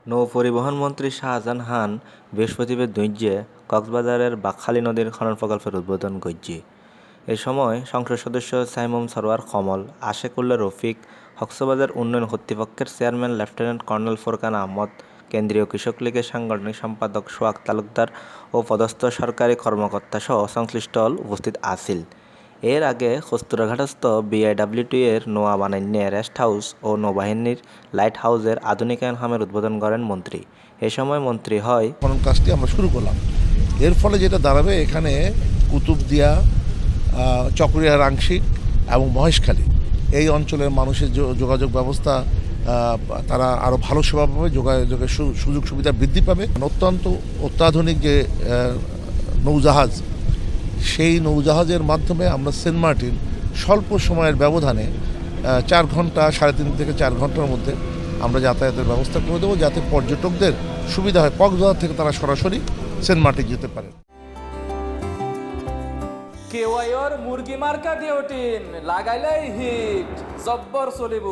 নৌ পরিবহন মন্ত্রী শাহজাহান খান বৃহস্পতিবার দুইজে কক্সবাজারের বাকখালী নদীর খনন প্রকল্পের উদ্বোধন করছে। এ সময় সংসদ সদস্য সাইমুম সরোয়ার কমল, আশেকুল্লা রফিক, কক্সবাজার উন্নয়ন কর্তৃপক্ষের chairman lieutenant colonel Forkan Ahmad, কেন্দ্রীয় কৃষক লীগের সাংগঠনিক সম্পাদক সোহাগ তালুকদার ও পদস্থ সরকারি কর্মকর্তা সহ সংশ্লিষ্ট উপস্থিত আছিল। এর আগে কস্তুরাঘাটস্থ বিআইডব্লিউটি এর নোয়া বানান্যে রেস্ট হাউস ও নৌবাহিনীর লাইট হাউসের আধুনিকায়ন খামের উদ্বোধন করেন মন্ত্রী। এ সময় মন্ত্রী হয় খনন কাজটি আমরা শুরু করলাম। এর ফলে যেটা দাঁড়াবে, এখানে কুতুবদিয়া, চকরিয়ার আংশিক এবং মহেশখালী এই অঞ্চলের মানুষের যোগাযোগ ব্যবস্থা তারা আরও ভালো সেবা পাবে, যোগাযোগের সুযোগ সুবিধা বৃদ্ধি পাবে। অত্যন্ত অত্যাধুনিক যে নৌজাহাজ, সেই নৌজাহাজের মাধ্যমে আমরা সেন্ট মার্টিন স্বল্প সময়ের ব্যবধানে 4 ঘন্টা, 3.5 থেকে 4 ঘন্টার মধ্যে আমরা যাতায়াতের ব্যবস্থা করে দেবো, যাতে পর্যটকদের সুবিধা হয়, কক্সবাজার থেকে তারা সরাসরি সেন্ট মার্টিন যেতে পারে। কেওয়াইর মুরগি মার্কা ডিওটিন লাগাইলেই হিট জব্বর চলিব।